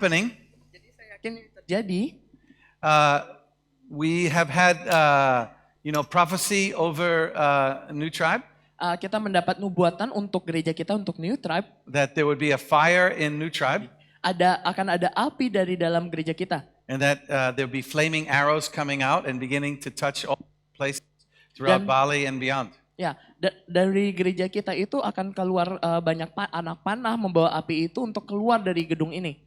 happening. Jadi saya yakin ini terjadi. We have had, prophecy over New Tribe Kita mendapat nubuatan untuk gereja kita, untuk New Tribe. that there would be a fire in New Tribe, Akan ada api dari dalam gereja kita. and that there would be flaming arrows coming out and beginning to touch all places throughout Bali and beyond. Ya, dari gereja kita itu akan keluar banyak anak panah membawa api itu untuk keluar dari gedung ini.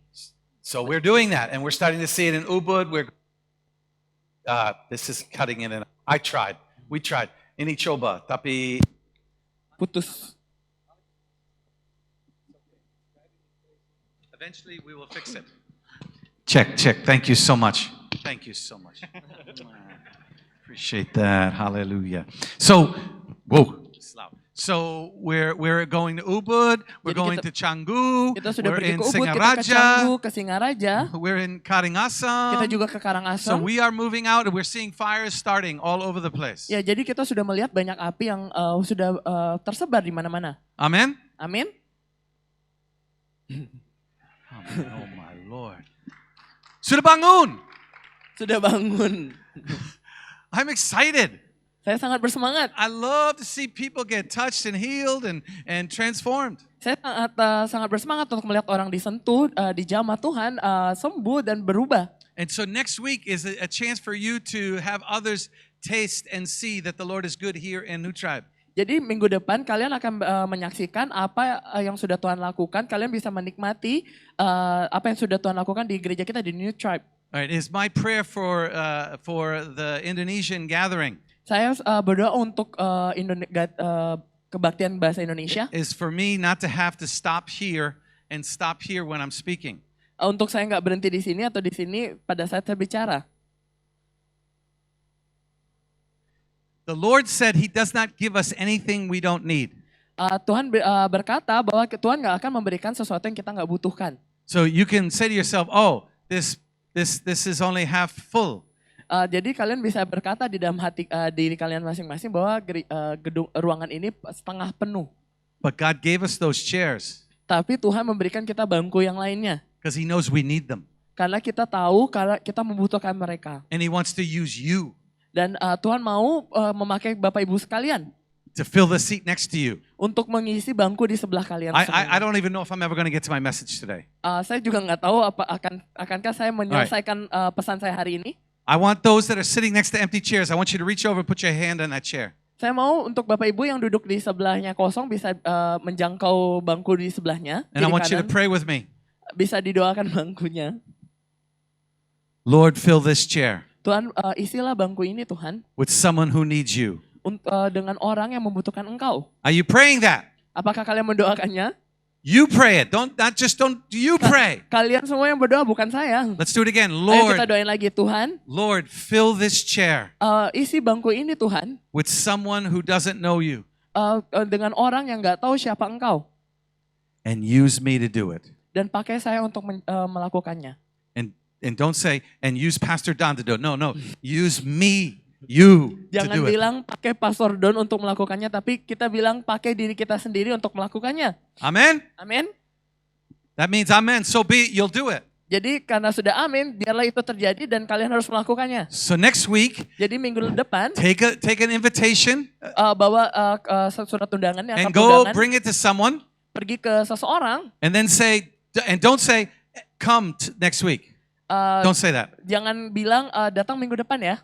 So we're doing that, and we're starting to see it in Ubud. This is cutting in, and we tried. Ini coba, tapi Putus. eventually we will fix it. Check. Thank you so much. Appreciate that. Hallelujah. So, So we're going to Ubud, we're going to Canggu, Kita sudah we're pergi in ke Ubud, kita ke Singaraja, Canggu, ke Singaraja. we're in Kita Karangasem. juga ke So Karangasem. we are moving out and we're seeing fires starting all over the place. Ya, jadi kita sudah melihat banyak api yang sudah tersebar di mana-mana. Amen? Amin. Oh my Lord. Sudah bangun. Sudah bangun. I'm excited. Saya sangat bersemangat. I love to see people get touched and healed and transformed. Saya sangat bersemangat untuk melihat orang disentuh, dijamah Tuhan, sembuh dan berubah. And so next week is a chance for you to have others taste and see that the Lord is good here in New Tribe. Jadi minggu depan kalian akan menyaksikan apa yang sudah Tuhan lakukan. Kalian bisa menikmati apa yang sudah Tuhan lakukan di gereja kita di New Tribe. All right, it's my prayer for the Indonesian gathering. Saya berdoa untuk kebaktian bahasa Indonesia. Is for me not to have to stop here when I'm speaking. Untuk saya nggak berhenti di sini atau di sini pada saat saya bicara. The Lord said He does not give us anything we don't need. Tuhan berkata bahwa Tuhan nggak akan memberikan sesuatu yang kita nggak butuhkan. So you can say to yourself, "Oh, this is only half full." Jadi kalian bisa berkata di dalam hati diri kalian masing-masing bahwa ruangan ini setengah penuh. But God gave us those chairs Tapi Tuhan memberikan kita bangku yang lainnya. because He knows we need them. Karena kita tahu kalau kita membutuhkan mereka. And He wants to use you Dan Tuhan mau memakai Bapak Ibu sekalian to fill the seat next to you. untuk mengisi bangku di sebelah kalian I semua. don't even know if I'm ever going to get to my message today. Saya juga nggak tahu akankah saya menyelesaikan pesan saya hari ini. I want those that are sitting next to empty chairs, I want you to reach over and put your hand on that chair. Saya mau untuk Bapak Ibu yang duduk di sebelahnya kosong bisa menjangkau bangku di sebelahnya. And I Kiri want you to kanan. pray with me. Bisa didoakan bangkunya. Lord, fill this chair Tuhan, isilah bangku ini Tuhan with someone who needs you. dengan orang yang membutuhkan Engkau. Are you praying that? Apakah kalian mendoakannya? You pray it. Don't you pray. Kalian semua yang berdoa, bukan saya. Let's do it again. Ayo kita Lord, doain lagi, Tuhan. Lord, fill this chair Isi bangku ini Tuhan with someone who doesn't know you dengan orang yang nggak tahu siapa Engkau. and use me to do it. Dan pakai saya untuk melakukannya. And don't say, and use Pastor Don to do it. No. Use me, you to Jangan do it. bilang pakai Pastor Don untuk melakukannya, tapi kita bilang pakai diri kita sendiri untuk melakukannya. Amen? Amin. That means amen. So be it. You'll do it. Jadi karena sudah amin, biarlah itu terjadi dan kalian harus melakukannya. So next week, Jadi minggu depan, take an invitation bawa surat undangan yang and kartu go undangan, bring it to someone pergi ke seseorang, and then say, and don't say, come next week. Don't say that. jangan bilang datang minggu depan ya.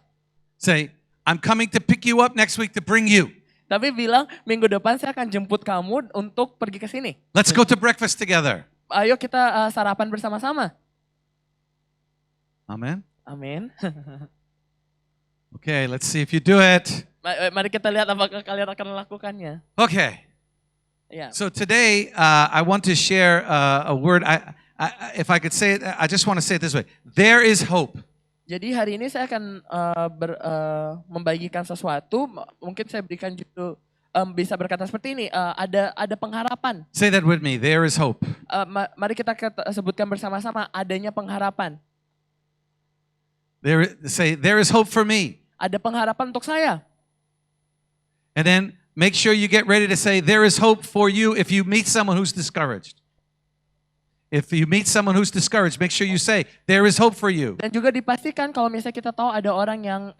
Say, I'm coming to pick you up next week to bring you. Tapi bilang minggu depan saya akan jemput kamu untuk pergi ke sini. Let's go to breakfast together. Ayo kita sarapan bersama-sama. Amen. Amin. Okay, let's see if you do it. Mari kita lihat apakah kalian akan melakukannya. Okay. Ya. So today, I want to share a word. If I could say it, I just want to say it this way. There is hope. Jadi hari ini saya akan membagikan sesuatu. Mungkin saya berikan judul bisa berkata seperti ini. Ada pengharapan. Say that with me. There is hope. Mari kita sebutkan bersama-sama adanya pengharapan. There is hope for me. Ada pengharapan untuk saya. And then make sure you get ready to say there is hope for you if you meet someone who's discouraged. If you meet someone who's discouraged, make sure you say, there is hope for you. Dan juga dipastikan kalau misalnya kita tahu ada orang yang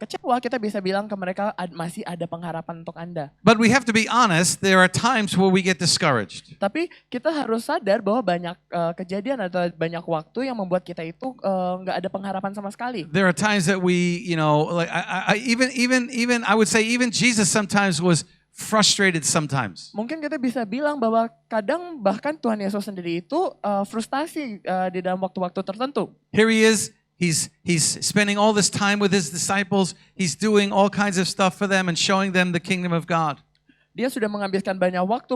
kecewa, kita bisa bilang ke mereka masih ada pengharapan untuk Anda. But we have to be honest, there are times where we get discouraged. Tapi kita harus sadar bahwa banyak kejadian atau banyak waktu yang membuat kita itu nggak ada pengharapan sama sekali. There are times that we, like even I would say even Jesus sometimes was frustrated sometimes. Mungkin kita bisa bilang bahwa kadang bahkan Tuhan Yesus sendiri itu frustasi di dalam waktu-waktu tertentu. Here he is, he's spending all this time with his disciples. He's doing all kinds of stuff for them and showing them the kingdom of God. Dia sudah menghabiskan banyak waktu,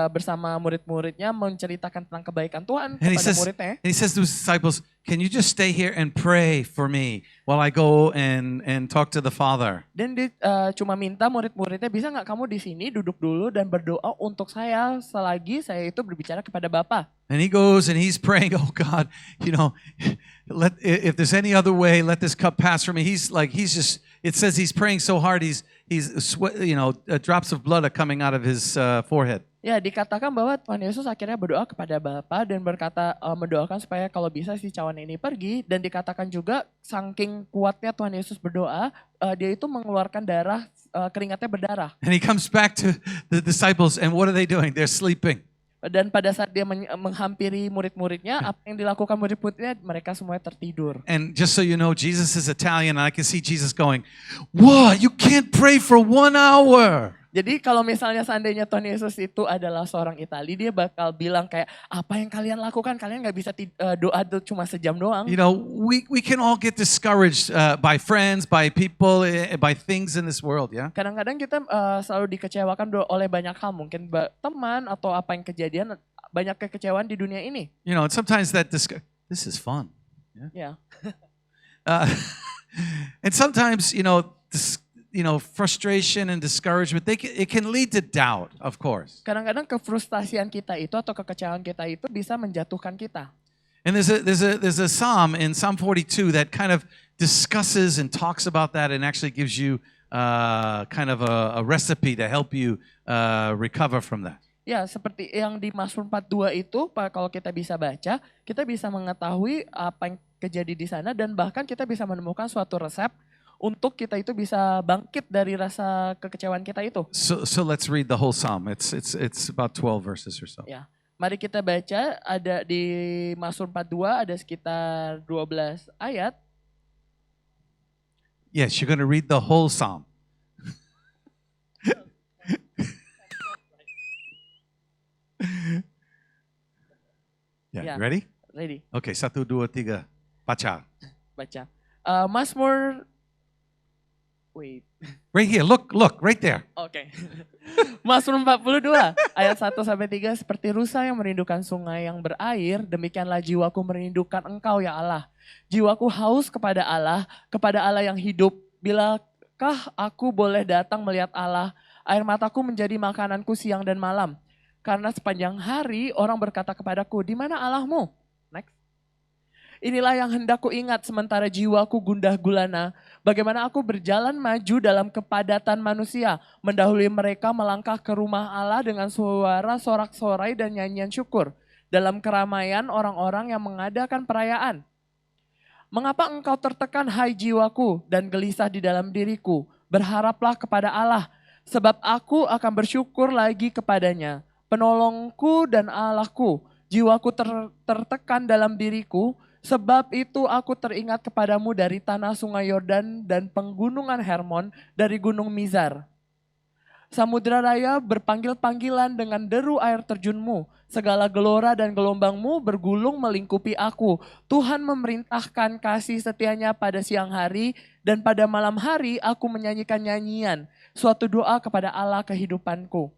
bersama murid-muridnya menceritakan tentang kebaikan Tuhan And kepada muridnya. he says to his disciples, can you just stay here and pray for me while I go and talk to the Father? Dan dia cuma minta murid-muridnya, bisa nggak kamu di sini duduk dulu dan berdoa untuk saya selagi saya itu berbicara kepada Bapa. And he goes and he's praying, oh God, if there's any other way, let this cup pass from me. It says he's praying so hard, drops of blood are coming out of his forehead. Ya, dikatakan bahwa Tuhan Yesus akhirnya berdoa kepada Bapa dan mendoakan supaya kalau bisa si cawan ini pergi. Dan dikatakan juga saking kuatnya Tuhan Yesus berdoa, dia itu mengeluarkan darah, keringatnya berdarah. And he comes back to the disciples and what are they doing? They're sleeping. Dan pada saat dia menghampiri murid-muridnya, apa yang dilakukan murid-muridnya, mereka semuanya tertidur. And just so you know, Jesus is Italian and I can see Jesus going, what? You can't pray for 1 hour. Jadi kalau misalnya seandainya Tuhan Yesus itu adalah seorang Itali, dia bakal bilang kayak, apa yang kalian lakukan? Kalian nggak bisa doa cuma sejam doang. We can all get discouraged by friends, by people, by things in this world, yeah? Kadang-kadang kita selalu dikecewakan oleh banyak hal, mungkin teman atau apa yang kejadian, banyak kekecewaan di dunia ini. And sometimes this is fun. Yeah. And sometimes, frustration and discouragement, it can lead to doubt, of course. Kadang-kadang kefrustasian kita itu atau kekecewaan kita itu bisa menjatuhkan kita. And there's a psalm in Psalm 42 that kind of discusses and talks about that and actually gives you kind of a recipe to help you recover from that. Ya, seperti yang di Mazmur 42 itu, kalau kita bisa baca, kita bisa mengetahui apa yang terjadi di sana dan bahkan kita bisa menemukan suatu resep untuk kita itu bisa bangkit dari rasa kekecewaan kita itu. So let's read the whole psalm. It's about 12 verses or so. Ya. Mari kita baca, ada di Mazmur 42 ada sekitar 12 ayat. Yes, you're going to read the whole psalm. Yeah. You ready? Ready. Okay, 1, 2, 3, baca. Baca. Mazmur Wait. Right here, look, right there. Oke. Mazmur 42 ayat 1 sampai 3, seperti rusa yang merindukan sungai yang berair, demikianlah jiwaku merindukan Engkau ya Allah. Jiwaku haus kepada Allah yang hidup. Bilakah aku boleh datang melihat Allah? Air mataku menjadi makananku siang dan malam. Karena sepanjang hari orang berkata kepadaku, di mana Allahmu? Next. Inilah yang hendak ku ingat sementara jiwaku gundah gulana. Bagaimana aku berjalan maju dalam kepadatan manusia. Mendahului mereka melangkah ke rumah Allah dengan suara sorak-sorai dan nyanyian syukur. Dalam keramaian orang-orang yang mengadakan perayaan. Mengapa engkau tertekan hai jiwaku dan gelisah di dalam diriku? Berharaplah kepada Allah. Sebab aku akan bersyukur lagi kepadanya. Penolongku dan Allahku. Jiwaku tertekan dalam diriku. Sebab itu aku teringat kepadamu dari tanah sungai Yordan dan penggunungan Hermon dari gunung Mizar. Samudra raya berpanggil-panggilan dengan deru air terjunmu. Segala gelora dan gelombangmu bergulung melingkupi aku. Tuhan memerintahkan kasih setianya pada siang hari dan pada malam hari aku menyanyikan nyanyian. Suatu doa kepada Allah kehidupanku.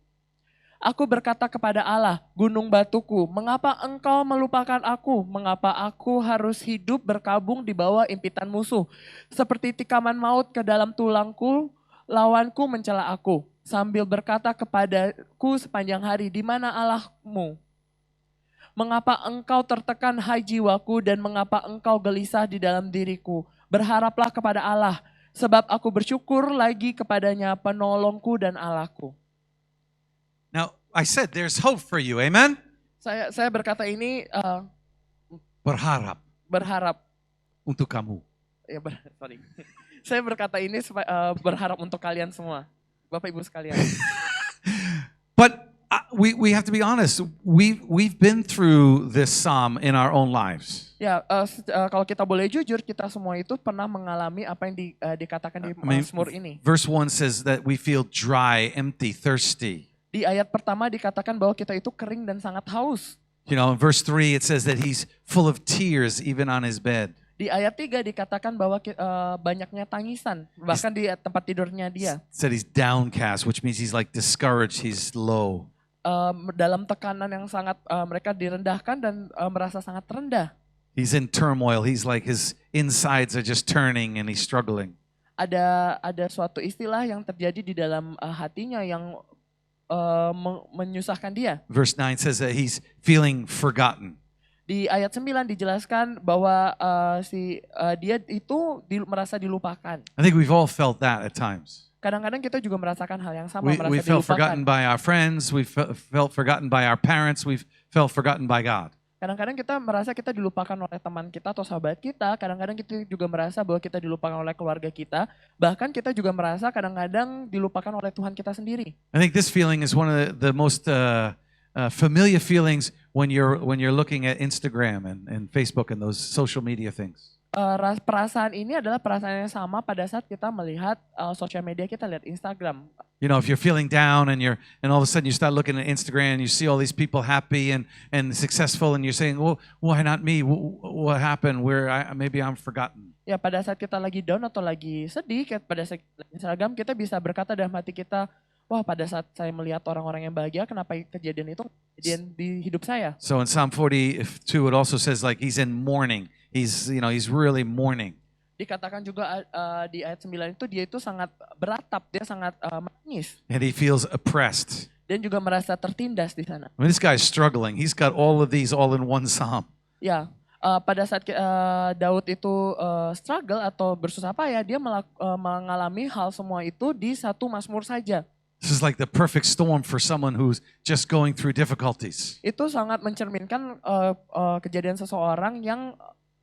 Aku berkata kepada Allah, gunung batuku, mengapa engkau melupakan aku? Mengapa aku harus hidup berkabung di bawah impitan musuh? Seperti tikaman maut ke dalam tulangku, lawanku mencela aku. Sambil berkata kepadaku sepanjang hari, di mana Allahmu? Mengapa engkau tertekan hai jiwaku dan mengapa engkau gelisah di dalam diriku? Berharaplah kepada Allah, sebab aku bersyukur lagi kepadanya penolongku dan Allahku. Now, I said there's hope for you, amen? Saya berkata ini Berharap berharap untuk kamu. ya sorry. Saya berkata ini berharap untuk kalian semua, Bapak Ibu sekalian. But we have to be honest. We've been through this psalm in our own lives. Ya, kalau kita boleh jujur, kita semua itu pernah mengalami apa yang dikatakan di Mazmur ini. Verse 1 says that we feel dry, empty, thirsty. Di ayat pertama dikatakan bahwa kita itu kering dan sangat haus. You know, in verse 3 it says that he's full of tears even on his bed. Di ayat 3 dikatakan bahwa banyaknya tangisan, bahkan di tempat tidurnya dia. Said he's downcast, which means he's like discouraged, he's low. Dalam tekanan yang sangat mereka direndahkan dan merasa sangat rendah. He's in turmoil. He's like his insides are just turning and he's struggling. Ada suatu istilah yang terjadi di dalam hatinya yang menyusahkan dia. Verse 9 says that he's feeling forgotten. Di ayat 9 dijelaskan bahwa dia itu merasa dilupakan. I think we've all felt that at times. Kadang-kadang kita juga merasakan hal yang sama, merasa We felt forgotten dilupakan. by our friends. We felt forgotten by our parents. We felt forgotten by God. Kadang-kadang kita merasa kita dilupakan oleh teman kita atau sahabat kita. Kadang-kadang kita juga merasa bahwa kita dilupakan oleh keluarga kita. Bahkan kita juga merasa kadang-kadang dilupakan oleh Tuhan kita sendiri. I think this feeling is one of the most familiar feelings when you're looking at Instagram and Facebook and those social media things. Perasaan ini adalah perasaan yang sama pada saat kita melihat sosial media, kita lihat Instagram. You know, if you're feeling down and all of a sudden you start looking at Instagram and you see all these people happy and successful and you're saying, well, why not me? What happened? Maybe I'm forgotten. Ya, pada saat kita lagi down atau lagi sedih, pada saat Instagram kita bisa berkata dalam hati kita, wah, pada saat saya melihat orang-orang yang bahagia, kenapa kejadian itu kejadian di hidup saya? So in Psalm 42 it also says like he's in mourning. He's really mourning. Dikatakan juga di ayat 9 itu dia itu sangat beratap, dia sangat menangis. And he feels oppressed. Dan juga merasa tertindas di sana. I mean, this guy's struggling. He's got all of these all in one psalm. Ya, pada saat Daud itu struggle atau bersusah payah, dia mengalami hal semua itu di satu Mazmur saja. This is like the perfect storm for someone who's just going through difficulties. Itu sangat mencerminkan kejadian seseorang yang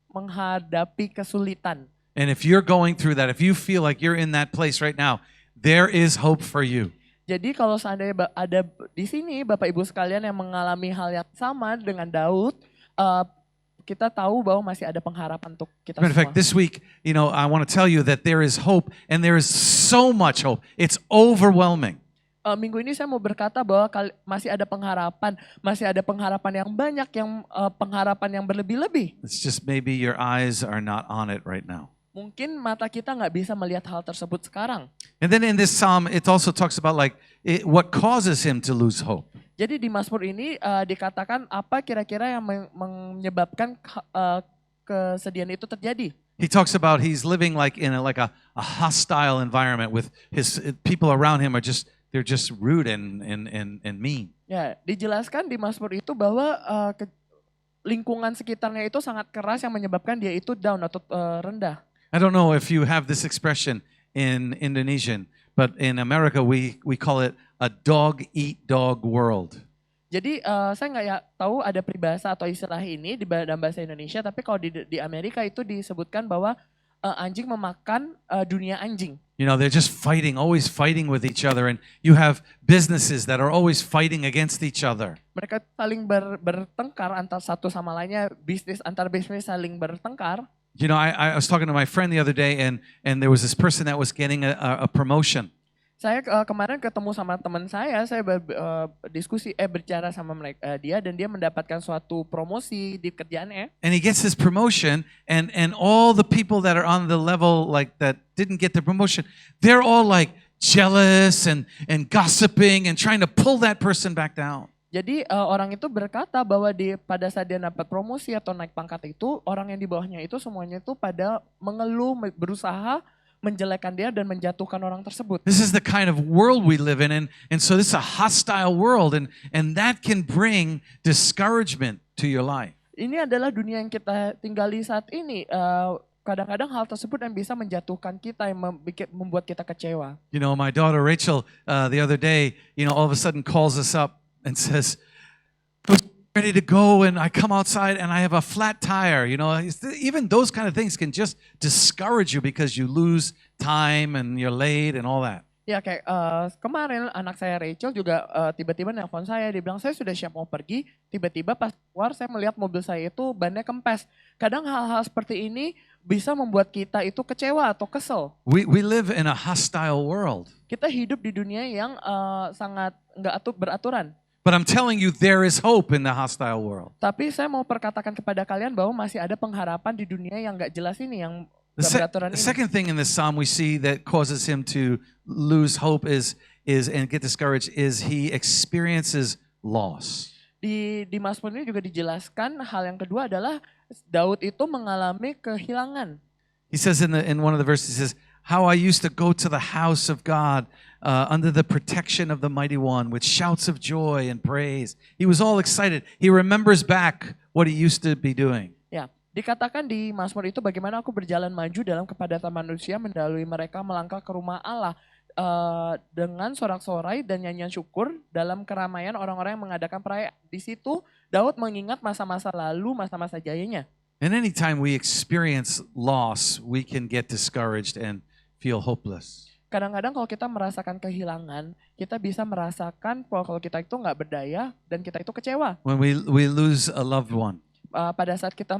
menghadapi kesulitan. And if you're going through that, if you feel like you're in that place right now, there is hope for you. Jadi kalau seandainya ada di sini Bapak Ibu sekalian yang mengalami hal yang sama dengan Daud, kita tahu bahwa masih ada pengharapan untuk kita In semua. fact, this week, you know, I want to tell you that there is hope and there is so much hope. It's overwhelming. Minggu ini saya mau berkata bahwa masih ada pengharapan yang banyak, yang pengharapan yang berlebih-lebih. It's just maybe your eyes are not on it right now. Mungkin mata kita nggak bisa melihat hal tersebut sekarang. And then in this psalm, it also talks about like what causes him to lose hope. Jadi di Mazmur ini dikatakan apa kira-kira yang menyebabkan kesedihan itu terjadi. He talks about he's living like in a hostile environment with his people around him they're just rude and mean. Ya, dijelaskan di Mazmur itu bahwa lingkungan sekitarnya itu sangat keras yang menyebabkan dia itu down atau rendah. I don't know if you have this expression in Indonesian, but in America we call it a dog eat dog world. Jadi saya nggak tahu ada peribahasa atau istilah ini di dalam bahasa Indonesia, tapi kalau di Amerika itu disebutkan bahwa anjing memakan dunia anjing. You know, they're just always fighting with each other, and you have businesses that are always fighting against each other. Mereka saling bertengkar antar satu sama lainnya, antar bisnis saling bertengkar. You know, I was talking to my friend the other day, and there was this person that was getting a promotion. Saya kemarin ketemu sama teman saya berbicara sama dia dan dia mendapatkan suatu promosi di kerjaannya. And he gets this promotion, and all the people that are on the level like that didn't get the promotion, they're all like jealous and gossiping and trying to pull that person back down. Jadi orang itu berkata bahwa pada saat dia dapat promosi atau naik pangkat itu, orang yang di bawahnya itu semuanya itu pada mengeluh, berusaha menjelekkan dia dan menjatuhkan orang tersebut. This is the kind of world we live in, and so this is a hostile world, and that can bring discouragement to your life. Ini adalah dunia yang kita tinggali saat ini. Kadang-kadang hal tersebut yang bisa menjatuhkan kita, yang membuat kita kecewa. You know, my daughter Rachel the other day, you know, all of a sudden calls us up and says, ready to go and I come outside and I have a flat tire. Even those kind of things can just discourage you because you lose time and you're late and all that. Ya kayak kemarin anak saya Rachel juga tiba-tiba nelpon saya, dia bilang saya sudah siap mau pergi, tiba-tiba pas keluar saya melihat mobil saya itu bannya kempes. Kadang hal-hal seperti ini bisa membuat kita itu kecewa atau kesel. We live in a hostile world. Kita hidup di dunia yang sangat nggak beraturan. But I'm telling you, there is hope in the hostile world. Tapi saya mau perkatakan kepada kalian bahwa masih ada pengharapan di dunia yang nggak jelas ini, yang nggak beraturan The ini. second thing in this psalm we see that causes him to lose hope is and get discouraged is he experiences loss. Di Mazmur ini juga dijelaskan hal yang kedua adalah Daud itu mengalami kehilangan. He says in one of the verses, he says, "How I used to go to the house of God under the protection of the Mighty One with shouts of joy and praise." He was all excited. He remembers back what he used to be doing. Ya, dikatakan di Mazmur itu bagaimana aku berjalan maju dalam kepadatan manusia, mendahului mereka melangkah ke rumah Allah dengan sorak-sorai dan nyanyian syukur dalam keramaian orang-orang yang mengadakan perayaan. Di situ Daud mengingat masa-masa lalu, masa-masa jayanya. And anytime we experience loss, we can get discouraged and feel hopeless. Kadang-kadang kalau kita merasakan kehilangan, kita bisa merasakan kalau kita itu nggak berdaya dan kita itu kecewa. When we lose a loved one. Pada saat kita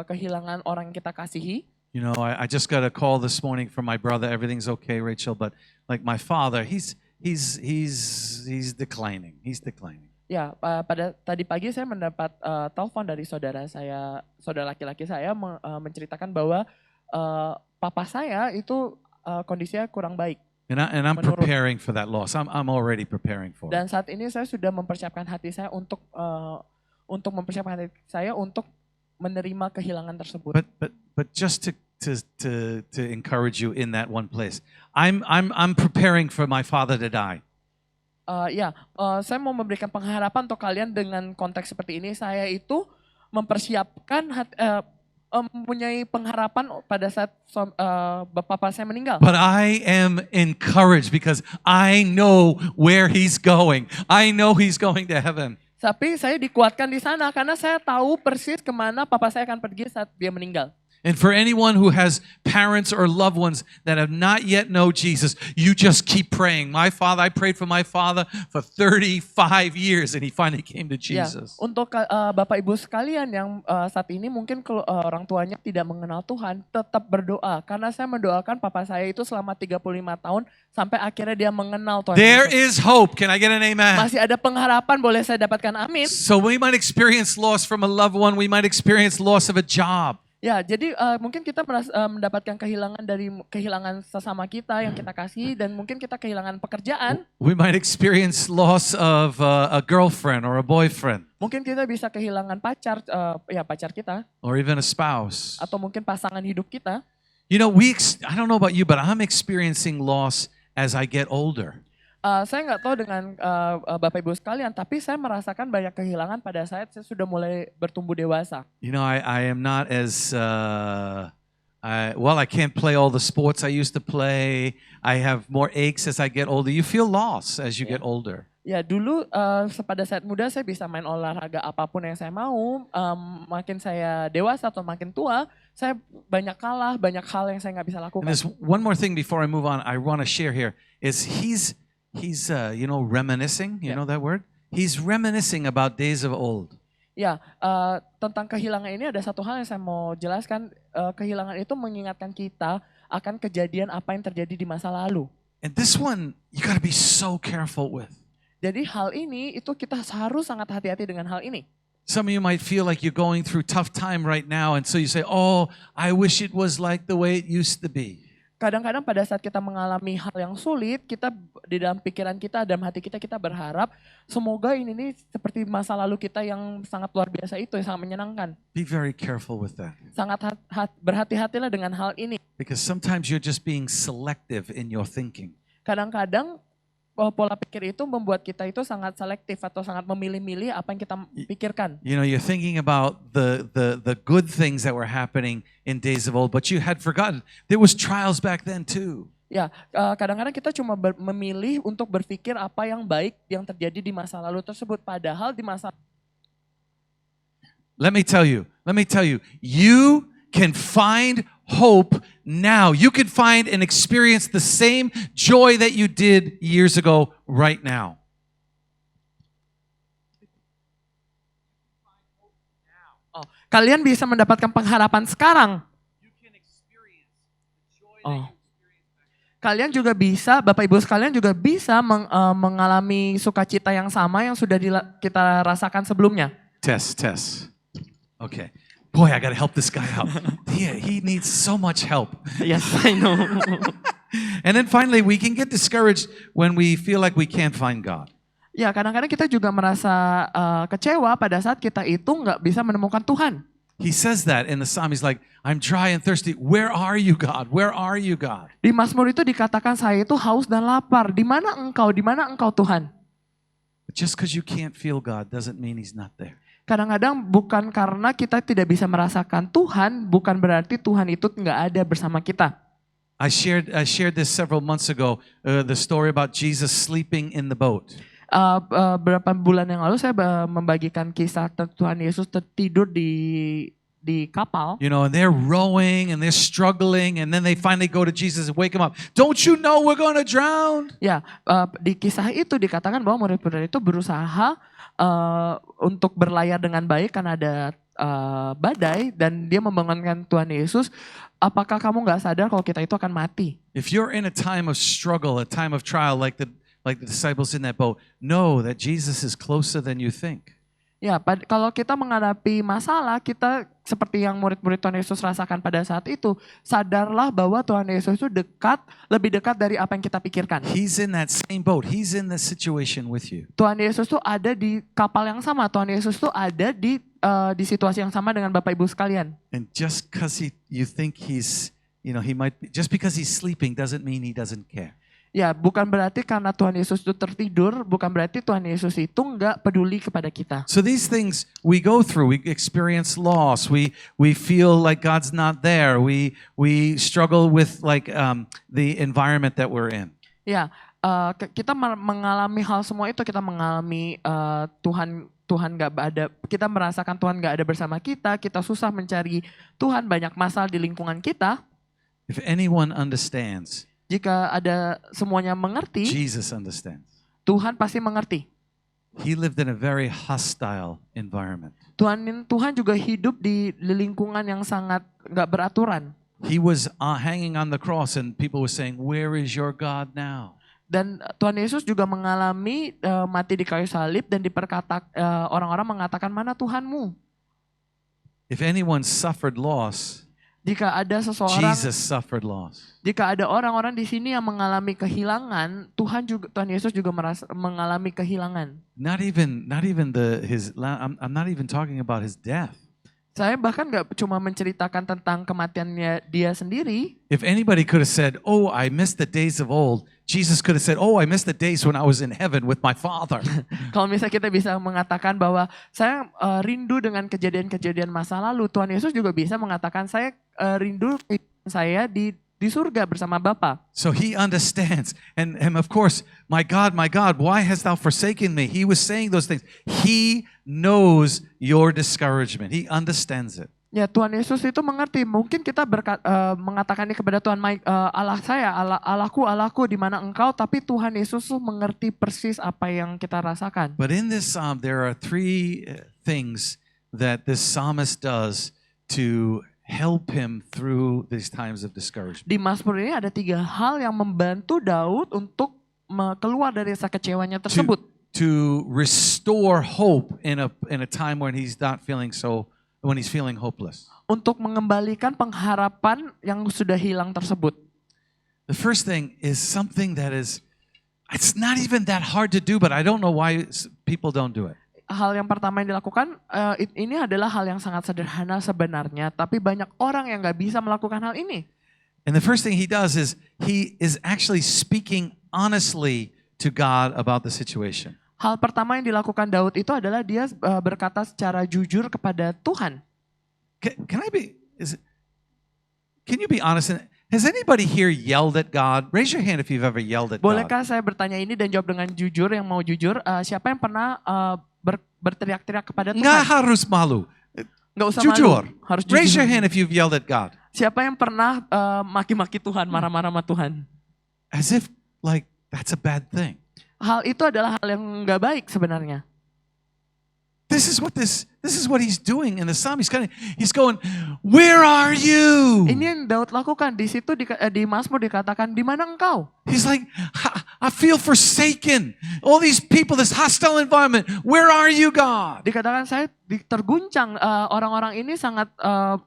kehilangan orang yang kita kasihi. I just got a call this morning from my brother. Everything's okay, Rachel, but like my father, he's declining. He's declining. Ya, pada tadi pagi saya mendapat telepon dari saudara laki-laki saya menceritakan bahwa papa saya itu kondisinya kurang baik. And I'm preparing for that loss. I'm already preparing for it. Dan saat ini saya sudah mempersiapkan hati saya untuk mempersiapkan hati saya untuk menerima kehilangan tersebut. But just to encourage you in that one place, I'm preparing for my father to die. Saya mau memberikan pengharapan untuk kalian dengan konteks seperti ini. Saya itu mempersiapkan mempunyai pengharapan pada saat bapak saya meninggal. But I am encouraged because I know where he's going. I know he's going to heaven. Tapi saya dikuatkan di sana karena saya tahu persis kemana papa saya akan pergi saat dia meninggal. And for anyone who has parents or loved ones that have not yet know Jesus, you just keep praying. I prayed for my father for 35 years and he finally came to Jesus. Untuk Bapak Ibu sekalian yang saat ini mungkin orang tuanya tidak mengenal Tuhan, tetap berdoa. Karena saya mendoakan papa saya itu selama 35 tahun sampai akhirnya dia mengenal Tuhan There Yesus. is hope. Can I get an amen? Masih ada pengharapan, boleh saya dapatkan amin. So we might experience loss from a loved one. We might experience loss of a job. Ya, jadi mungkin kita mendapatkan kehilangan sesama kita yang kita kasih dan mungkin kita kehilangan pekerjaan. We might experience loss of a girlfriend or a boyfriend. Mungkin kita bisa kehilangan pacar kita. Or even a spouse. Atau mungkin pasangan hidup kita. I don't know about you, but I'm experiencing loss as I get older. Saya nggak tahu dengan Bapak Ibu sekalian, tapi saya merasakan banyak kehilangan pada saat saya sudah mulai bertumbuh dewasa. I am not as I can't play all the sports I used to play. I have more aches as I get older. You feel lost as you get older. Ya, dulu pada saat muda saya bisa main olahraga apapun yang saya mau. Makin saya dewasa atau makin tua, saya banyak kalah, banyak hal yang saya nggak bisa lakukan. And there's one more thing before I move on. I want to share here is he's reminiscing. You know that word? He's reminiscing about days of old. Ya, tentang kehilangan ini ada satu hal yang saya mau jelaskan. Kehilangan itu mengingatkan kita akan kejadian apa yang terjadi di masa lalu. And this one, you gotta be so careful with. Jadi hal ini itu kita harus sangat hati-hati dengan hal ini. Some of you might feel like you're going through tough time right now, and so you say, "Oh, I wish it was like the way it used to be." Kadang-kadang pada saat kita mengalami hal yang sulit, kita di dalam pikiran kita, dalam hati kita berharap semoga ini seperti masa lalu kita yang sangat luar biasa itu, yang sangat menyenangkan. Be very careful with that. Sangat berhati-hatilah dengan hal ini. Because sometimes you're just being selective in your thinking. Kadang-kadang pola pikir itu membuat kita itu sangat selektif atau sangat memilih-milih apa yang kita pikirkan. You're thinking about the good things that were happening in days of old, but you had forgotten there was trials back then too. Ya, kadang-kadang kita cuma memilih untuk berpikir apa yang baik yang terjadi di masa lalu tersebut, padahal di masa Let me tell you, you can find hope now. You can find and experience the same joy that you did years ago right now. Oh, kalian bisa mendapatkan pengharapan sekarang. Oh. Kalian juga bisa, Bapak Ibu sekalian juga bisa mengalami sukacita yang sama yang sudah kita rasakan sebelumnya. Test. Okay. Boy, I gotta help this guy out. He needs so much help. Yes, I know. And then finally, we can get discouraged when we feel like we can't find God. Ya, kadang-kadang kita juga merasa kecewa pada saat kita itu nggak bisa menemukan Tuhan. He says that in the psalm. He's like, I'm dry and thirsty. Where are you, God? Where are you, God? Di Mazmur itu dikatakan saya itu haus dan lapar. Di mana engkau? Di mana engkau Tuhan? But just because you can't feel God doesn't mean He's not there. Kadang-kadang bukan karena kita tidak bisa merasakan Tuhan, bukan berarti Tuhan itu nggak ada bersama kita. I shared this several months ago, the story about Jesus sleeping in the boat. Beberapa bulan yang lalu saya membagikan kisah Tuhan Yesus tertidur di kapal. You know, and they're rowing and they're struggling, and then they finally go to Jesus and wake him up. Don't you know we're going to drown? Ya, di kisah itu dikatakan bahwa murid-murid itu berusaha untuk berlayar dengan baik karena ada badai, dan dia membangunkan Tuhan Yesus. Apakah kamu nggak sadar kalau kita itu akan mati? If you're in a time of struggle, a time of trial, like the disciples in that boat, know that Jesus is closer than you think. Ya, kalau kita menghadapi masalah, kita seperti yang murid-murid Tuhan Yesus rasakan pada saat itu, sadarlah bahwa Tuhan Yesus itu lebih dekat dari apa yang kita pikirkan. He's in that same boat. He's in the situation with you. Tuhan Yesus tuh ada di kapal yang sama. Tuhan Yesus tuh ada di situasi yang sama dengan Bapak Ibu sekalian. And just because you think he's, you know, he might be, just because he's sleeping doesn't mean he doesn't care. Ya, bukan berarti karena Tuhan Yesus itu tertidur, bukan berarti Tuhan Yesus itu nggak peduli kepada kita. So these things we go through, we experience loss, we feel like God's not there, we struggle with like the environment that we're in. Ya, kita mengalami hal semua itu, kita mengalami Tuhan nggak ada, kita merasakan Tuhan nggak ada bersama kita susah mencari Tuhan, banyak masalah di lingkungan kita. If anyone understands, jika ada semuanya mengerti, Jesus understands. Tuhan pasti mengerti. He lived in a very hostile environment. Tuhan juga hidup di lingkungan yang sangat nggak beraturan. He was hanging on the cross and people were saying, "Where is your God now?" Dan Tuhan Yesus juga mengalami mati di kayu salib, dan orang-orang mengatakan, mana Tuhanmu? If anyone suffered loss, jika ada seseorang, Jesus suffered loss. Jika ada orang-orang di sini yang mengalami kehilangan, Tuhan Yesus juga mengalami kehilangan. Not even I'm not even talking about his death. Saya bahkan nggak cuma menceritakan tentang kematiannya dia sendiri. If anybody could have said, "Oh, I miss the days of old," Jesus could have said, "Oh, I miss the days when I was in heaven with my Father." Kalau misalnya kita bisa mengatakan bahwa saya rindu dengan kejadian-kejadian masa lalu, Tuhan Yesus juga bisa mengatakan saya rindu saya di surga bersama Bapa. So he understands. And of course, my God, why hast thou forsaken me? He was saying those things. He knows your discouragement. He understands it. Ya, Tuhan Yesus itu mengerti. Mungkin kita mengatakan ini kepada Tuhan, Allah saya, Allahku, di mana engkau? Tapi Tuhan Yesus mengerti persis apa yang kita rasakan. But in this psalm, there are three things that this psalmist does to help him through these times of discouragement. Di Mazmur ini ada 3 hal yang membantu Daud untuk keluar dari rasa kecewanya tersebut. To restore hope in a time when he's feeling hopeless. Untuk mengembalikan pengharapan yang sudah hilang tersebut. The first thing is something that it's not even that hard to do, but I don't know why people don't do it. Hal yang pertama yang dilakukan, ini adalah hal yang sangat sederhana sebenarnya, tapi banyak orang yang nggak bisa melakukan hal ini. And the first thing he does is he is actually speaking honestly to God about the situation. Hal pertama yang dilakukan Daud itu adalah dia berkata secara jujur kepada Tuhan. Can you be honest? Has anybody here yelled at God? Raise your hand if you've ever yelled at God. Bolehkah saya bertanya ini dan jawab dengan jujur, yang mau jujur? Siapa yang pernah berteriak-teriak kepada Tuhan? Nggak harus malu. Nggak usah Jujur. malu, harus Raise your jujur. hand if you've yelled at God. Siapa yang pernah maki-maki Tuhan, marah-marah sama Tuhan? As if like that's a bad thing. Hal itu adalah hal yang nggak baik sebenarnya. This is what he's doing in the psalm. He's going, where are you? Ini yang Daud lakukan. Di situ di Mazmur dikatakan, di mana engkau? He's like, I feel forsaken. All these people, this hostile environment. Where are you, God? Dikatakan saya terguncang. Orang-orang ini sangat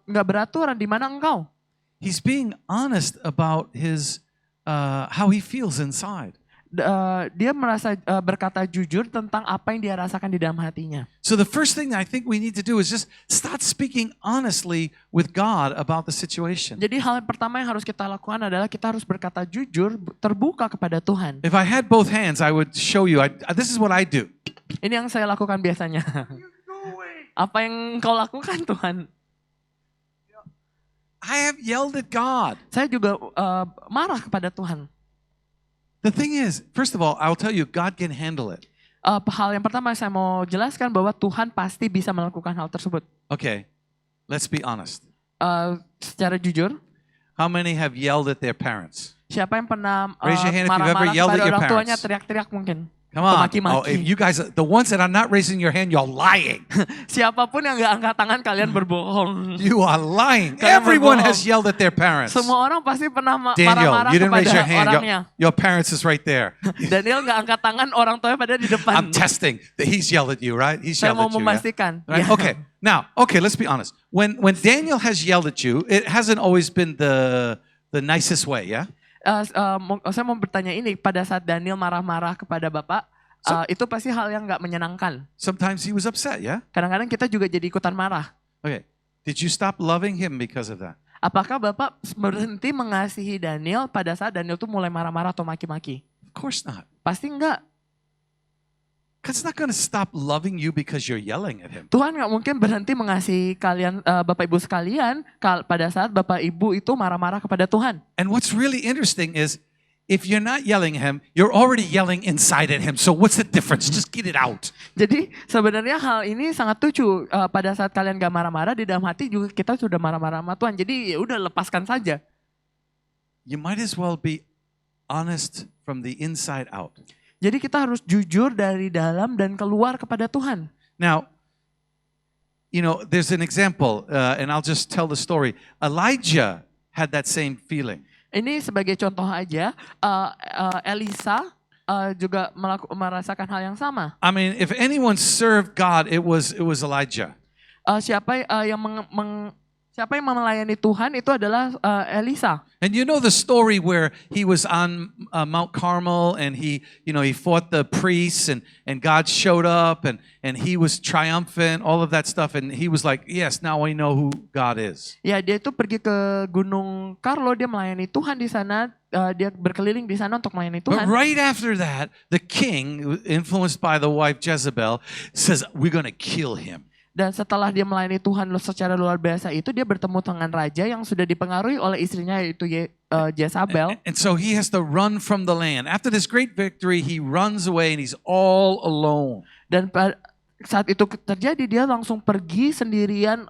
nggak beraturan. Di mana engkau? He's being honest about his how he feels inside. Dia merasa berkata jujur tentang apa yang dia rasakan di dalam hatinya. So the first thing I think we need to do is just start speaking honestly with God about the situation. Jadi hal yang pertama yang harus kita lakukan adalah kita harus berkata jujur, terbuka kepada Tuhan. If I had both hands, I would show you. This is what I do. Ini yang saya lakukan biasanya. Apa yang kau lakukan Tuhan? I have yelled at God. Saya juga marah kepada Tuhan. The thing is, first of all, I'll tell you, God can handle it. Hal yang pertama saya mau jelaskan bahwa Tuhan pasti bisa melakukan hal tersebut. Okay, let's be honest. Secara jujur, How many have yelled at their parents? siapa yang pernah Raise your hand if you've ever marah-marah yelled at kepada your orang tuanya, parents. teriak-teriak mungkin? Come on. Maki-maki. Oh, if you guys, the ones that are not raising your hand, you're lying. Siapapun yang gak angkat tangan, kalian berbohong. You are lying. Kalian Everyone berbohong. has yelled at their parents. Semua orang pasti pernah Daniel, marah-marah you didn't raise your kepada hand. orangnya. Your parents is right there. Daniel gak angkat tangan, orang tuanya pada di depan. I'm testing that he's yelled at you, right? He's Saya yelled mau at you. Yeah? memastikan. Right? Ya. Okay. Now, let's be honest. When Daniel has yelled at you, it hasn't always been the nicest way, yeah? Saya mau bertanya ini, pada saat Daniel marah-marah kepada Bapak, itu pasti hal yang gak menyenangkan. Sometimes he was upset, yeah? Kadang-kadang kita juga jadi ikutan marah. Okay. Did you stop loving him because of that? Apakah Bapak berhenti mengasihi Daniel pada saat Daniel tuh mulai marah-marah atau maki-maki? Of course not. Pasti enggak. God's not going to stop loving you because you're yelling at him. Tuhan gak mungkin berhenti mengasihi kalian, Bapak Ibu sekalian, pada saat Bapak Ibu itu marah-marah kepada Tuhan. And what's really interesting is if you're not yelling at him, you're already yelling inside at him. So what's the difference? Just get it out. Jadi sebenarnya hal ini sangat lucu. Pada saat kalian gak marah-marah, di dalam hati juga kita sudah marah-marah sama Tuhan. Jadi ya udah lepaskan saja. You might as well be honest from the inside out. Jadi kita harus jujur dari dalam dan keluar kepada Tuhan. Now, there's an example, and I'll just tell the story. Elijah had that same feeling. Ini sebagai contoh aja, Elisa juga merasakan hal yang sama. I mean, if anyone served God, it was Elijah. Siapa yang melayani Tuhan itu adalah Elisa. And you know the story where he was on Mount Carmel and he fought the priests and God showed up and he was triumphant, all of that stuff, and he was like, yes, now I know who God is. Ya, dia itu pergi ke Gunung Carlo, dia melayani Tuhan di sana, dia berkeliling di sana untuk melayani But Tuhan. right after that, the king, influenced by the wife Jezebel, says, we're going to kill him. Dan setelah dia melayani Tuhan secara luar biasa itu, dia bertemu dengan raja yang sudah dipengaruhi oleh istrinya yaitu Jezabel. And so he has to run from the land. After this great victory, he runs away and he's all alone. Dan saat itu terjadi, dia langsung pergi sendirian,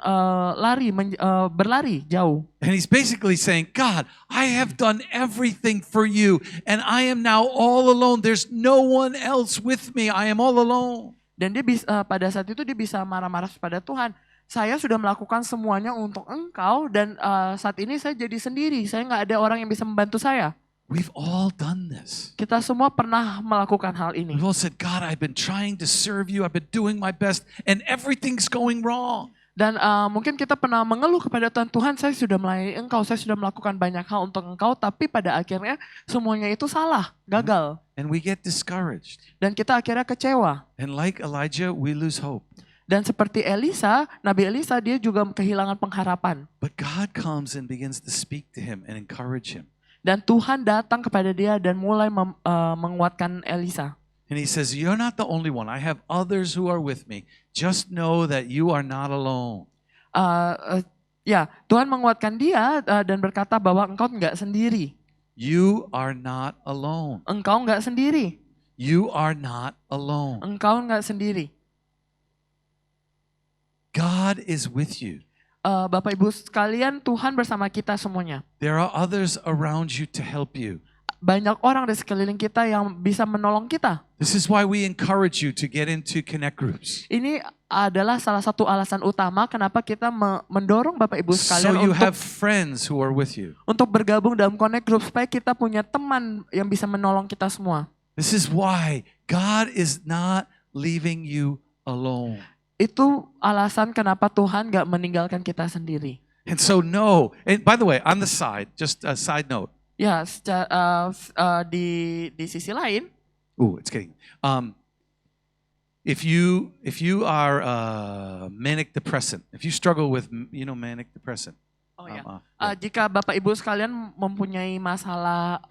berlari jauh. And he's basically saying, God, I have done everything for you and I am now all alone. There's no one else with me. I am all alone. Dan dia pada saat itu dia bisa marah-marah kepada Tuhan. Saya sudah melakukan semuanya untuk engkau dan saat ini saya jadi sendiri. Saya nggak ada orang yang bisa membantu saya. We've all done this. Kita semua pernah melakukan hal ini. We've all said, God, I've been trying to serve you. I've been doing my best and everything's going wrong. Dan mungkin kita pernah mengeluh kepada Tuhan, Tuhan saya sudah melayani engkau, saya sudah melakukan banyak hal untuk engkau, tapi pada akhirnya semuanya itu salah, gagal. And we get discouraged. Dan kita akhirnya kecewa. And like Elijah, we lose hope. Dan seperti Elisa, Nabi Elisa, dia juga kehilangan pengharapan. But God comes and begins to speak to him and encourage him. Dan Tuhan datang kepada dia dan mulai menguatkan Elisa. And he says, you're not the only one. I have others who are with me. Just know that you are not alone. Ya, Tuhan menguatkan dia dan berkata bahwa engkau nggak sendiri. You are not alone. Engkau nggak sendiri. You are not alone. Engkau nggak sendiri. God God is with you. Bapak Ibu sekalian, Tuhan bersama kita semuanya. There are others around you to help you. Banyak orang di sekeliling kita yang bisa menolong kita. This is why we encourage you to get into connect groups. Ini adalah salah satu alasan utama kenapa kita mendorong Bapak Ibu So sekalian you have friends who are with you. untuk bergabung dalam connect group supaya kita punya teman yang bisa menolong kita semua. This is why God is not leaving you alone. Itu alasan kenapa Tuhan gak meninggalkan kita sendiri. And so know, and by the way, on the side, just a side note. Ya, di sisi lain, Ooh, it's getting. If you are manic depressant, if you struggle with manic depressant. oh ya, jika Bapak Ibu sekalian mempunyai masalah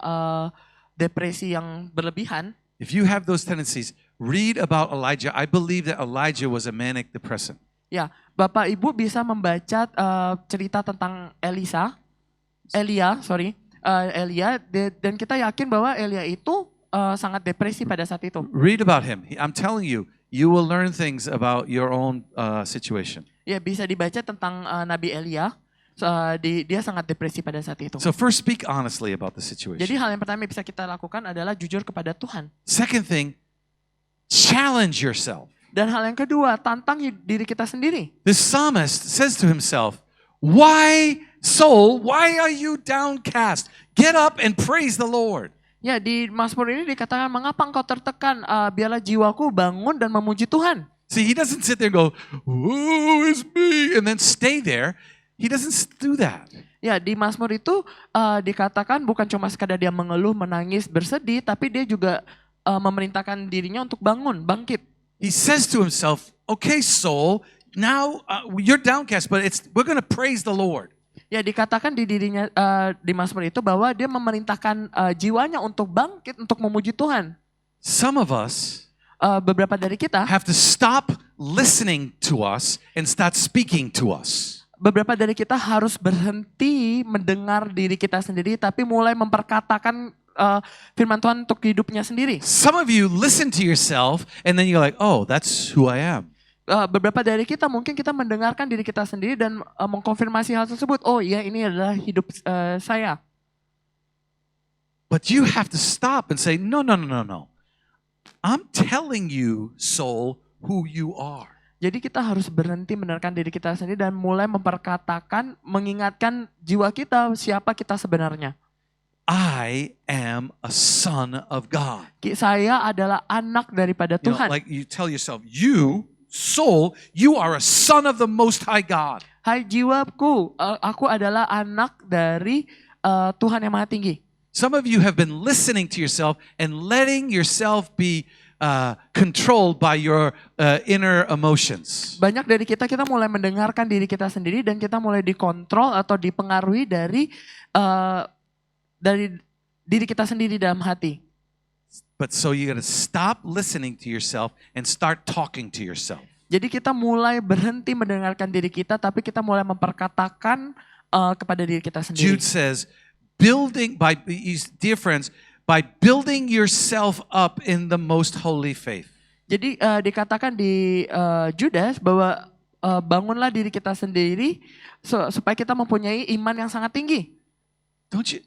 depresi yang berlebihan, if you have those tendencies, read about Elijah. I believe that Elijah was a manic depressant. ya Bapak Ibu bisa membaca cerita tentang Elia, dan kita yakin bahwa Elia itu sangat depresi pada saat itu. Read about him. I'm telling you, you will learn things about your own situation. Ya, bisa dibaca tentang Nabi Elia. Dia sangat depresi pada saat itu. So first, speak honestly about the Jadi situation. hal yang pertama yang bisa kita lakukan adalah jujur kepada Tuhan. Second thing, challenge yourself. Dan hal yang kedua, tantang diri kita sendiri. The psalmist says to himself, "Why, soul, why are you downcast? Get up and praise the Lord." Ya, di Mazmur ini dikatakan, mengapa engkau tertekan? Biarlah jiwaku bangun dan memuji Tuhan. See, he doesn't sit there and go, "Woe is me," and then stay there. He doesn't do that. Ya, di Mazmur itu dikatakan bukan cuma sekadar dia mengeluh, menangis, bersedih, tapi dia juga memerintahkan dirinya untuk bangun, bangkit. He says to himself, "Okay, soul, now you're downcast, but we're going to praise the Lord." Ya, dikatakan di dirinya di Mazmur itu bahwa dia memerintahkan jiwanya untuk bangkit, untuk memuji Tuhan. Some of us Beberapa dari kita, have to stop listening to us and start speaking to us. beberapa dari kita harus berhenti mendengar diri kita sendiri, tapi mulai memperkatakan firman Tuhan untuk hidupnya sendiri. Some of you listen to yourself and then you're like, "Oh, that's who I am." Beberapa dari kita mungkin kita mendengarkan diri kita sendiri dan mengkonfirmasi hal tersebut. Oh iya, ini adalah hidup saya. But you have to stop and say, "No, no, no, no, no. I'm telling you, soul, who you are." Jadi kita harus berhenti mendengarkan diri kita sendiri dan mulai memperkatakan, mengingatkan jiwa kita siapa kita sebenarnya. I am a son of God. Saya adalah anak daripada You know, Tuhan. like you tell yourself, you, soul, you are a son of the Most High God. Hai jiwaku, aku adalah anak dari Tuhan yang Maha Tinggi. Some of you have been listening to yourself and letting yourself be controlled by your inner emotions. Banyak dari kita mulai mendengarkan diri kita sendiri dan kita mulai dikontrol atau dipengaruhi dari diri kita sendiri dalam hati. But so you got to stop listening to yourself and start talking to yourself. Jadi kita mulai berhenti mendengarkan diri kita, tapi kita mulai memperkatakan kepada diri kita sendiri. Jude says, dear friends, by building yourself up in the most holy faith. Jadi dikatakan di Judas bahwa bangunlah diri kita sendiri supaya kita mempunyai iman yang sangat tinggi. Don't you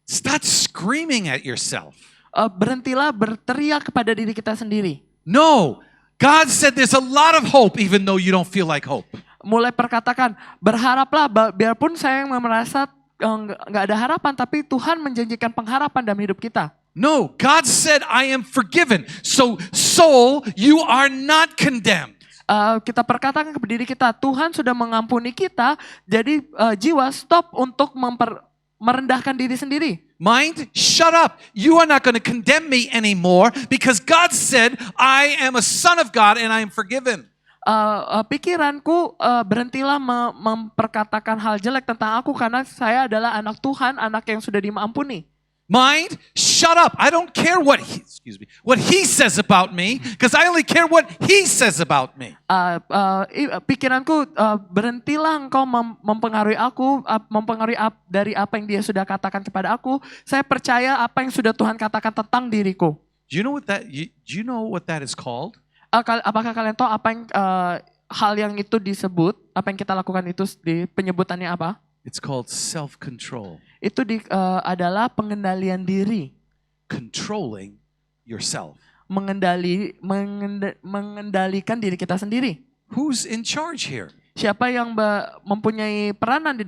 start screaming at yourself. Berhentilah berteriak kepada diri kita sendiri. No, God said there's a lot of hope even though you don't feel like hope. Mulai perkatakan, berharaplah biarpun saya yang merasa nggak ada harapan, tapi Tuhan menjanjikan pengharapan dalam hidup kita. No, God said I am forgiven. So soul, you are not condemned. Kita perkatakan kepada diri kita, Tuhan sudah mengampuni kita, jadi jiwa stop untuk merendahkan diri sendiri. Mind, shut up. You are not going to condemn me anymore because God said I am a son of God and I am forgiven. Pikiranku berhentilah memperkatakan hal jelek tentang aku karena saya adalah anak Tuhan, anak yang sudah diampuni. Mind, shut up. I don't care what he says about me because I only care what he says about me. Pikiranku berhentilah engkau mempengaruhi aku, mempengaruhi dari apa yang dia sudah katakan kepada aku. Saya percaya apa yang sudah Tuhan katakan tentang diriku. Do you know what that is called? Apakah kalian tahu apa yang hal yang itu disebut, apa yang kita lakukan itu di penyebutannya apa? It's called self-control. Itu adalah pengendalian diri. Controlling yourself. Mengendalikan diri kita sendiri. Who's in charge here? Siapa yang mempunyai peranan di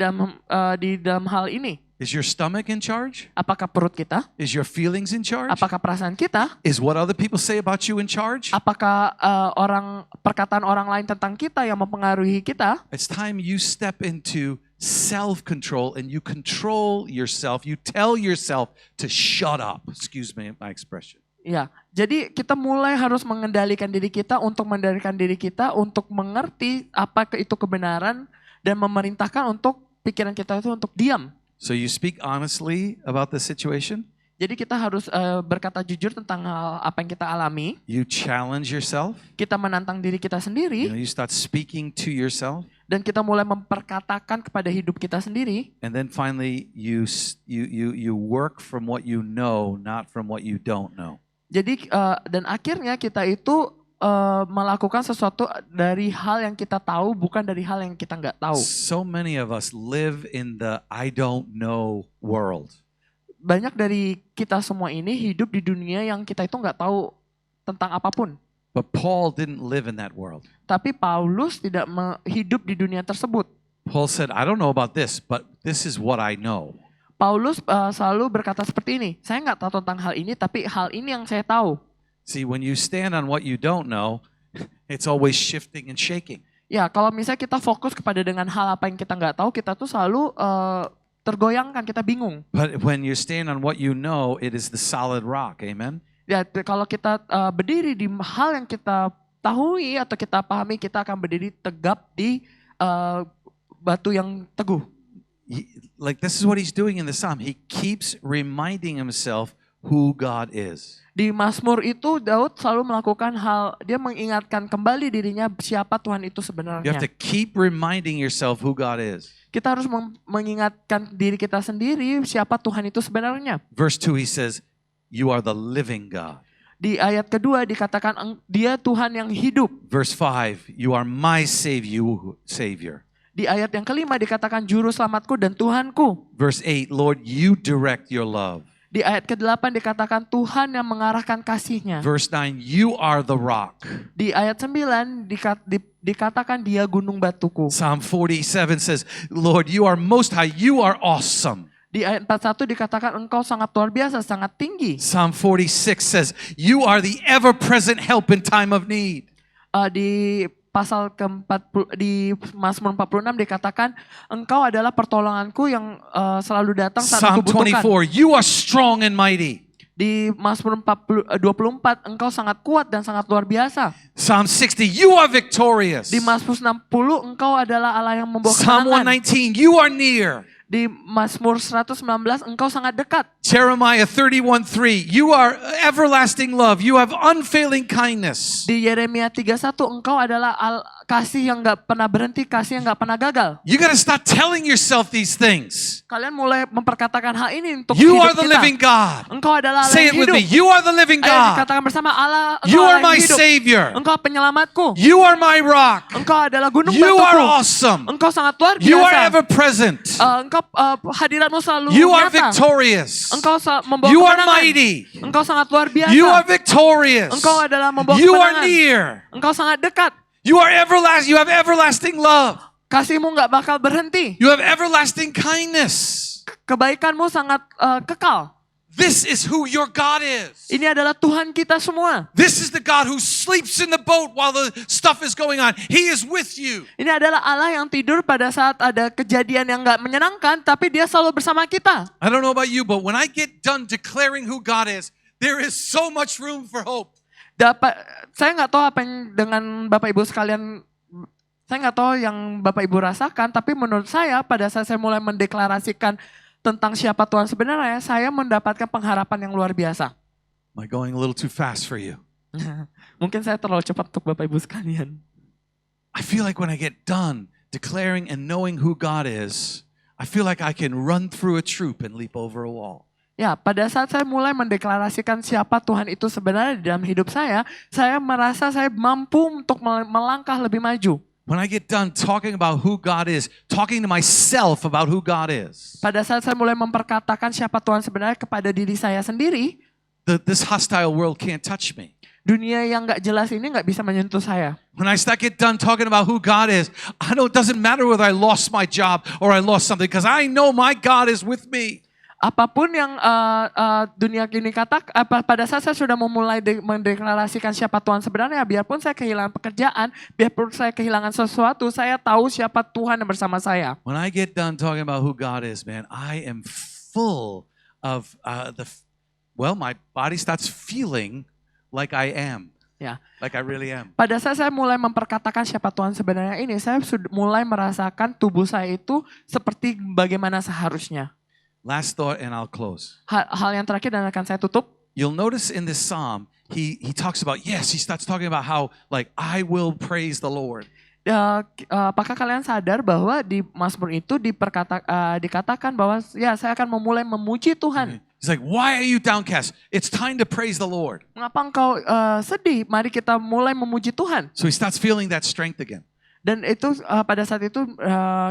dalam hal ini? Is your stomach in charge? Apakah perut kita? Is your feelings in charge? Apakah perasaan kita? Is what other people say about you in charge? Apakah perkataan orang lain tentang kita yang mempengaruhi kita? It's time you step into self-control and you control yourself. You tell yourself to shut up. Excuse me, my expression. Ya, jadi kita mulai harus mengendalikan diri kita untuk mengerti apa itu kebenaran dan memerintahkan untuk pikiran kita itu untuk diam. So you speak honestly about the situation. Jadi kita harus berkata jujur tentang hal apa yang kita alami. You challenge yourself. Kita menantang diri kita sendiri. You start speaking to yourself. Dan kita mulai memperkatakan kepada hidup kita sendiri. And then finally you work from what you know, not from what you don't know. Jadi dan akhirnya kita itu melakukan sesuatu dari hal yang kita tahu, bukan dari hal yang kita nggak tahu. So many of us live in the I don't know world. Banyak dari kita semua ini hidup di dunia yang kita itu nggak tahu tentang apapun. But Paul didn't live in that world. Tapi Paulus tidak hidup di dunia tersebut. Paul said, I don't know about this, but this is what I know. Paulus selalu berkata seperti ini, saya nggak tahu tentang hal ini, tapi hal ini yang saya tahu. See, when you stand on what you don't know, it's always shifting and shaking. Ya, kalau misalnya kita fokus kepada dengan hal apa yang kita nggak tahu, kita tuh selalu tergoyangkan, kita bingung. But when you stand on what you know, it is the solid rock. Amen? Ya, kalau kita berdiri di hal yang kita tahui atau kita pahami, kita akan berdiri tegap di batu yang teguh. Like this is what he's doing in the Psalm. He keeps reminding himself who God is. Di Mazmur itu Daud selalu melakukan hal, dia mengingatkan kembali dirinya siapa Tuhan itu You sebenarnya. have to keep reminding yourself who God is. Kita harus mengingatkan diri kita sendiri siapa Tuhan itu sebenarnya. Verse 2 he says, you are the living God. Di ayat kedua dikatakan dia Tuhan yang hidup. Verse 5, you are my Savior. Di ayat yang kelima dikatakan juru selamatku dan Tuhanku. Verse 8, Lord, you direct your love. Di ayat ke-8 dikatakan Tuhan yang mengarahkan kasih-Nya. Verse 9, you are the rock. Di ayat 9 dikatakan dia gunung batuku. Psalm 47 says, Lord, you are most high, you are awesome. Di ayat 41 dikatakan engkau sangat luar biasa, sangat tinggi. Psalm 46 says, you are the ever-present help in time of need. Di pasal ke-40 di Mazmur 46 dikatakan engkau adalah pertolonganku yang selalu datang saat Psalm aku butuhkan. 24, you are strong and mighty. Di Mazmur 24 engkau sangat kuat dan sangat luar biasa. Psalm 60, you are victorious. Di Mazmur 60 engkau adalah Allah yang membawa Psalm kemenangan. 119, you are near. Di Mazmur 119 engkau sangat dekat. Jeremiah 31:3, you are everlasting love, you have unfailing kindness. Di Yeremia 31 engkau adalah kasih yang gak pernah berhenti, kasih yang gak pernah gagal. You got to start telling yourself these things. Kalian mulai memperkatakan hal ini untuk You hidup are the kita. living God. Engkau adalah Allah Say yang it with hidup. me. You are the living Ayo God. dikatakan bersama Allah, engkau You are Allah my yang hidup. Savior. Engkau penyelamatku. You are my rock. Engkau adalah gunung You are batuku. awesome. Engkau sangat luar biasa. You are ever present. Engkau hadiratmu selalu You are nyata. victorious. Engkau membawa You are kemenangan. mighty. Engkau sangat luar biasa. You are victorious. Engkau adalah membawa You are kemenangan. near. Engkau sangat dekat. You are everlasting. You have everlasting love. Kasihmu gak bakal berhenti. You have everlasting kindness. Kebaikanmu sangat kekal. This is who your God is. Ini adalah Tuhan kita semua. This is the God who sleeps in the boat while the stuff is going on. He is with you. Ini adalah Allah yang tidur pada saat ada kejadian yang gak menyenangkan, tapi dia selalu bersama kita. I don't know about you, but when I get done declaring who God is, there is so much room for hope. Saya nggak tahu apa yang dengan Bapak Ibu sekalian, saya nggak tahu yang Bapak Ibu rasakan, tapi menurut saya pada saat saya mulai mendeklarasikan tentang siapa Tuhan sebenarnya, saya mendapatkan pengharapan yang luar biasa. Am I going a little too fast for you? Mungkin saya terlalu cepat untuk Bapak Ibu sekalian. I feel like when I get done declaring and knowing who God is, I feel like I can run through a troop and leap over a wall. Ya, pada saat saya mulai mendeklarasikan siapa Tuhan itu sebenarnya di dalam hidup saya merasa saya mampu untuk melangkah lebih maju. when I get done talking about who God is, talking to myself about who God is, Pada saat saya mulai memperkatakan siapa Tuhan sebenarnya kepada diri saya sendiri, this hostile world can't touch me. dunia yang nggak jelas ini nggak bisa menyentuh saya. When I get done talking about who God is, it doesn't matter whether I lost my job or I lost something, because I know my God is with me. Apapun yang dunia kini pada saat saya sudah memulai mendeklarasikan siapa Tuhan sebenarnya, biarpun saya kehilangan pekerjaan, biarpun saya kehilangan sesuatu, saya tahu siapa Tuhan yang bersama saya. When I get done talking about who God is, man, I am full of my body starts feeling like I am. Ya. Like I really am. Pada saat saya mulai memperkatakan siapa Tuhan sebenarnya ini, saya sudah mulai merasakan tubuh saya itu seperti bagaimana seharusnya. Last thought and I'll close. Hal yang terakhir dan akan saya tutup. You'll notice in this psalm, he talks about, he starts talking about how, like, I will praise the Lord. Apakah kalian sadar bahwa di Mazmur itu dikatakan bahwa ya saya akan memulai memuji Tuhan. He's like, why are you downcast? It's time to praise the Lord. Mengapa engkau sedih? Mari kita mulai memuji Tuhan. So he starts feeling that strength again. Dan itu pada saat itu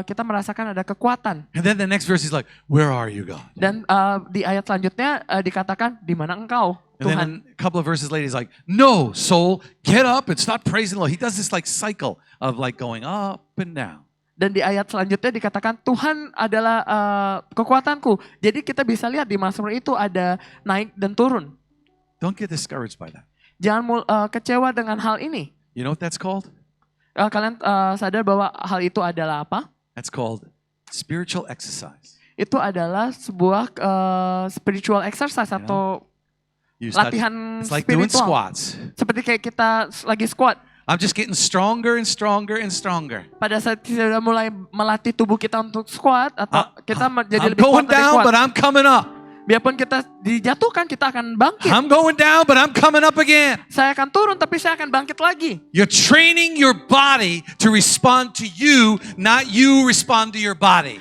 kita merasakan ada kekuatan. And then the next verse is like, where are you, God? Dan di ayat selanjutnya dikatakan, di mana engkau, And Tuhan? then a couple of verses later, he's like, no, soul, get up and start praising the Lord. He does this like cycle of like going up and down. Dan di ayat selanjutnya dikatakan, Tuhan adalah kekuatanku. Jadi kita bisa lihat di Mazmur itu ada naik dan turun. Don't get discouraged by that. Jangan kecewa dengan hal ini. You know what that's called? Kalian sadar bahwa hal itu adalah apa? That's called spiritual exercise. Itu adalah sebuah spiritual exercise atau You start, latihan it's like doing spiritual. squats. Seperti kayak kita lagi squat. I'm just getting stronger and stronger and stronger. Pada saat kita sudah mulai melatih tubuh kita untuk squat atau kita menjadi I'm lebih kuat going dari down, squat. but I'm coming up. Biarpun kita dijatuhkan, kita akan bangkit. I'm going down, but I'm coming up again. Saya akan turun, tapi saya akan bangkit lagi. You're training your body to respond to you, not you respond to your body.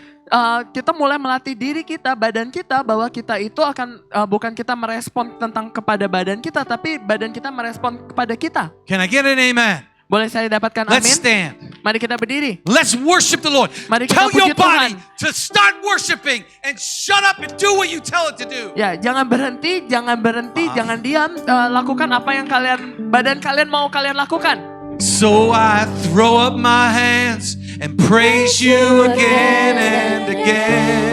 Kita mulai melatih diri kita, badan kita, bahwa kita itu akan bukan kita merespon tentang kepada badan kita, tapi badan kita merespon kepada kita. Can I get an amen? Boleh saya dapatkan Let's amin? stand. Mari kita berdiri. Let's worship the Lord. Mari kita Tell your puji body Tuhan. to start worshiping and shut up and do what you tell it to do. Ya, jangan berhenti, jangan diam. Lakukan apa yang badan kalian mau kalian lakukan. So I throw up my hands and praise you again and again.